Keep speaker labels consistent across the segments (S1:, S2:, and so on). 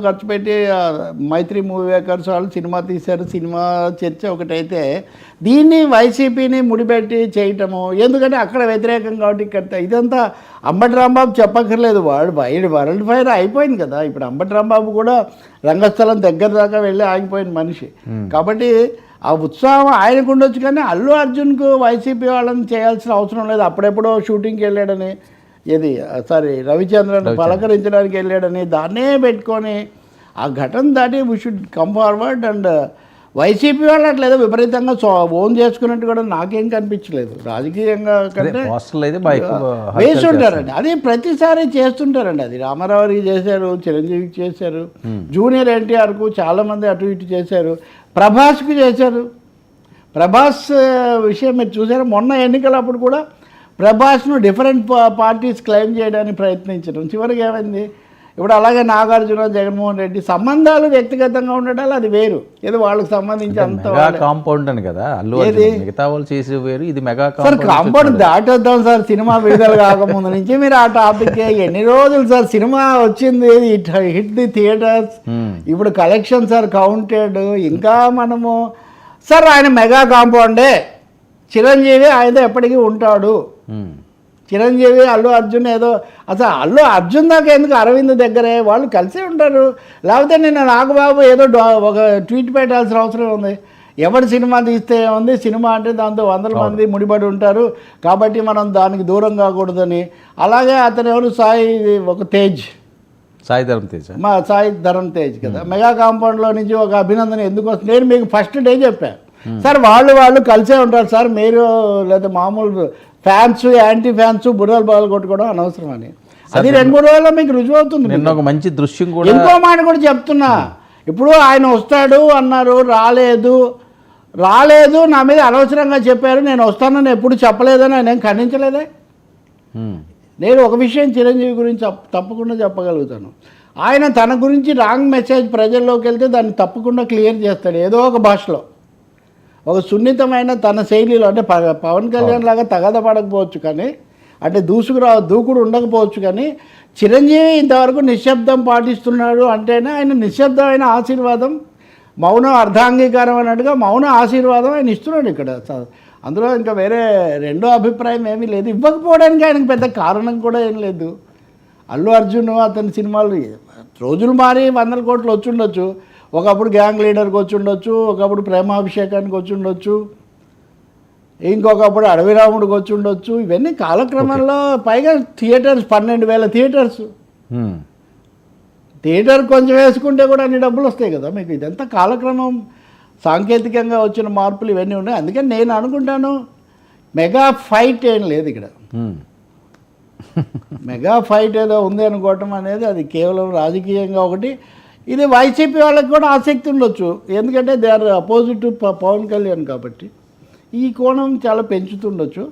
S1: ఖర్చు పెట్టి మైత్రి movie makers వాళ్ళు సినిమా తీశారు. సినిమా చర్చ ఒకటైతే దీన్ని వైసీపీని ముడిపెట్టి చేయటము, ఎందుకంటే అక్కడ వ్యతిరేకం కాబట్టి ఇక్కడ ఇదంతా అంబటి రాంబాబు చెప్పక్కర్లేదు, వరల్డ్ ఫైర్ అయిపోయింది కదా. ఇప్పుడు అంబటి రాంబాబు కూడా రంగస్థలం దగ్గర దాకా వెళ్ళి ఆగిపోయిన మనిషి కాబట్టి ఆ ఉత్సాహం ఆయనకు ఉండొచ్చు. కానీ అల్లు అర్జున్కు వైసీపీ వాళ్ళని చేయాల్సిన అవసరం లేదు. అప్పుడెప్పుడో షూటింగ్కి వెళ్ళాడని, రవిచంద్రన్ పలకరించడానికి వెళ్ళాడని దాన్నే పెట్టుకొని ఆ ఘటన దాటి we should come forward. And YCP వాళ్ళు అట్లేదో విపరీతంగా ఓన్ చేసుకున్నట్టు కూడా నాకేం కనిపించలేదు. రాజకీయంగా కంటే వేసి ఉంటారండి, అది ప్రతిసారి చేస్తుంటారండి. అది రామారావుకి చేశారు, చిరంజీవికి చేశారు, జూనియర్ ఎన్టీఆర్కు చాలామంది అటు ఇటు చేశారు, ప్రభాస్కు చేశారు. ప్రభాస్ విషయం మీరు చూసారు, మొన్న ఎన్నికలప్పుడు కూడా ప్రభాస్ను డిఫరెంట్ పార్టీస్ క్లెయిమ్ చేయడానికి ప్రయత్నించడం, చివరికి ఏమైంది? ఇప్పుడు అలాగే నాగార్జున, జగన్మోహన్ రెడ్డి సంబంధాలు వ్యక్తిగతంగా ఉండటాలు అది వేరు, ఏదో వాళ్ళకి సంబంధించి అంత
S2: కాంపౌండ్ అని కదా. మిగతా వాళ్ళు చేసే వేరు, ఇది మెగా
S1: సార్. కాంపౌండ్ దాటొద్దాం సార్. సినిమా విడుదల కాకముందు నుంచి మీరు ఆ టాపిక్ ఎన్ని రోజులు సార్? సినిమా వచ్చింది, హిట్ ది థియేటర్స్, ఇప్పుడు కలెక్షన్స్ ఆర్ కౌంటెడ్. ఇంకా మనము సార్ ఆయన మెగా కాంపౌండే, చిరంజీవి ఆయనతో ఎప్పటికీ ఉంటాడు. చిరంజీవి అల్లు అర్జున్ ఏదో అసలు అల్లు అర్జున్ దాకా ఎందుకు అరవింద్ దగ్గరే వాళ్ళు కలిసే ఉంటారు. లేకపోతే నిన్న నాగబాబు ఏదో ఒక ట్వీట్ పెట్టాల్సిన అవసరం ఉంది. ఎవరి సినిమా తీస్తే ఉంది, సినిమా అంటే దాంతో 100 మంది ముడిపడి ఉంటారు కాబట్టి మనం దానికి దూరం కాకూడదని. అలాగే అతను ఎవరు సాయి ధరమ్ తేజ్ కదా, మెగా కాంపౌండ్లో నుంచి ఒక అభినందన ఎందుకు వస్తుంది? నేను మీకు ఫస్ట్ డే చెప్పాను సార్, వాళ్ళు కలిసే ఉంటారు సార్, మీరు లేదా మామూలు ఫ్యాన్స్ యాంటీ ఫ్యాన్స్ బుర్రలు బాగా కొట్టుకోవడం అనవసరం అని. అది 2-3 రోజుల్లో మీకు రుజువు అవుతుంది.
S2: నిన్న ఒక మంచి దృశ్యం కూడా,
S1: ఇంకో మాట కూడా చెప్తున్నా. ఇప్పుడు ఆయన వస్తాడు అన్నారు, రాలేదు, నా మీద అనవసరంగా చెప్పారు, నేను వస్తానని ఎప్పుడు చెప్పలేదని ఆయన ఖండించలేదే. నేను ఒక విషయం చిరంజీవి గురించి తప్పకుండా చెప్పగలుగుతాను. ఆయన తన గురించి రాంగ్ మెసేజ్ ప్రజల్లోకి వెళ్తే దాన్ని తప్పకుండా క్లియర్ చేస్తాడు ఏదో ఒక భాషలో, ఒక సున్నితమైన తన శైలిలో. అంటే పవన్ కళ్యాణ్ లాగా తగద పడకపోవచ్చు కానీ, అంటే దూకుడు ఉండకపోవచ్చు కానీ, చిరంజీవి ఇంతవరకు నిశ్శబ్దం పాటిస్తున్నాడు అంటేనే ఆయన నిశ్శబ్దమైన ఆశీర్వాదం, మౌనం అర్ధాంగీకారం అన్నట్టుగా మౌన ఆశీర్వాదం ఆయన ఇస్తున్నాడు ఇక్కడ. అందులో ఇంకా వేరే రెండో అభిప్రాయం ఏమీ లేదు. ఇవ్వకపోవడానికి ఆయనకు పెద్ద కారణం కూడా ఏం లేదు. అల్లు అర్జున్ అతని సినిమాలు రోజులు మారి 100 కోట్లు వచ్చి ఉండొచ్చు, ఒకప్పుడు గ్యాంగ్ లీడర్కి వచ్చి ఉండొచ్చు, ఒకప్పుడు ప్రేమాభిషేకానికి వచ్చి ఉండొచ్చు, ఇంకొకప్పుడు అడవిరాముడికి వచ్చి ఉండొచ్చు. ఇవన్నీ కాలక్రమంలో పైగా థియేటర్స్ 12,000 థియేటర్స్, థియేటర్ కొంచెం వేసుకుంటే కూడా అన్ని డబ్బులు వస్తాయి కదా మీకు. ఇదంతా కాలక్రమం సాంకేతికంగా వచ్చిన మార్పులు ఇవన్నీ ఉన్నాయి. అందుకని నేను అనుకుంటాను మెగా ఫైట్ ఏం లేదు ఇక్కడ. మెగా ఫైట్ ఏదో ఉంది అనుకోవటం అనేది అది కేవలం రాజకీయంగా ఒకటి. ఇది వైసీపీ వాళ్ళకి కూడా ఆసక్తి ఉండొచ్చు, ఎందుకంటే they are opposite to Pawan Kalyan కాబట్టి ఈ కోణం చాలా పెంచుతుండొచ్చు.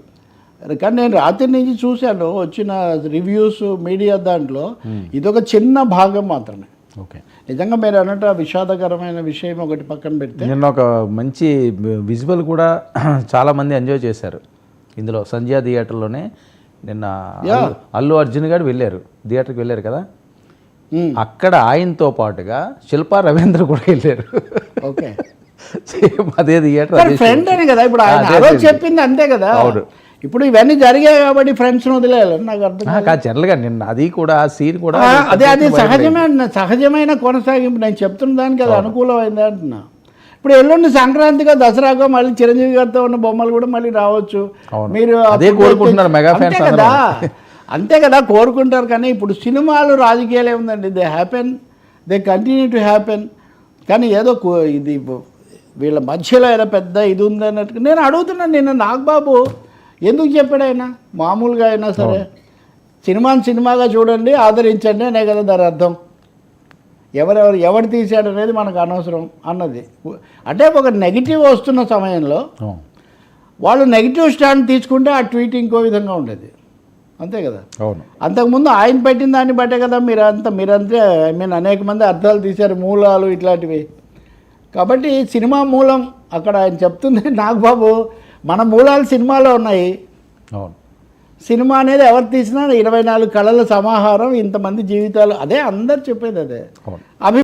S1: కానీ నేను రాత్రి నుంచి చూశాను వచ్చిన రివ్యూస్ మీడియా, దాంట్లో ఇదొక చిన్న భాగం మాత్రమే.
S2: ఓకే,
S1: నిజంగా మీరు అన్నట్టు ఆ విషాదకరమైన విషయం ఒకటి పక్కన పెడితే,
S2: నిన్న ఒక మంచి విజువల్ కూడా చాలామంది ఎంజాయ్ చేశారు ఇందులో. సంధ్యా థియేటర్లోనే నిన్న అల్లు అర్జున్ గారు థియేటర్కి వెళ్ళారు కదా, అక్కడ ఆయనతో పాటుగా శిల్పా రవీంద్ర కూడా వెళ్ళారు.
S1: ఓకే,
S2: అదే థియేటర్
S1: ఫ్రెండ్ అని కదా ఇప్పుడు ఆయన చెప్పింది, అంతే కదా. ఇప్పుడు ఇవన్నీ జరిగాయి కాబట్టి ఫ్రెండ్స్ వదిలేయాలని నాకు అర్థం
S2: కాదు. జనరల్గా నిన్న అది కూడా ఆ సీన్ కూడా
S1: అది సహజమైన కొనసాగింపు. నేను చెప్తున్న దానికి అది అనుకూలమైంది అంటున్నా. ఇప్పుడు ఎల్లుండి సంక్రాంతిగా దసరాగా మళ్ళీ చిరంజీవి గారితో ఉన్న బొమ్మలు కూడా మళ్ళీ రావచ్చు. మీరు
S2: అదే కోరుకుంటున్నారు మెగా ఫ్యాన్స్
S1: కదా, అంతే కదా కోరుకుంటారు. కానీ ఇప్పుడు సినిమాలు రాజకీయాలు ఏముందండి, దే కంటిన్యూ టు హ్యాపెన్. కానీ ఏదో ఇది వీళ్ళ మధ్యలో ఏదో పెద్ద ఇది ఉంది అన్నట్టు నేను అడుగుతున్నాను. నిన్న నాగబాబు ఎందుకు చెప్పాడు? ఆయన మామూలుగా అయినా సరే సినిమాగా చూడండి, ఆదరించండి అనే కదా దాని అర్థం. ఎవరు తీశాడు అనేది మనకు అనవసరం అన్నది. అంటే ఒక నెగిటివ్ వస్తున్న సమయంలో వాళ్ళు నెగిటివ్ స్టాండ్ తీసుకుంటే ఆ ట్వీట్ ఇంకో విధంగా ఉండేది, అంతే కదా. అంతకుముందు ఆయన పెట్టిన దాన్ని బట్టే కదా మీరంతే అనేక మంది అర్థాలు తీశారు, మూలాలు ఇట్లాంటివి. కాబట్టి సినిమా మూలం అక్కడ ఆయన చెప్తుంది నాగబాబు, మన మూలాలు సినిమాలో ఉన్నాయి. సినిమా అనేది ఎవరు తీసినా 24 కళల సమాహారం, ఇంతమంది జీవితాలు, అదే అందరు చెప్పేది అదే.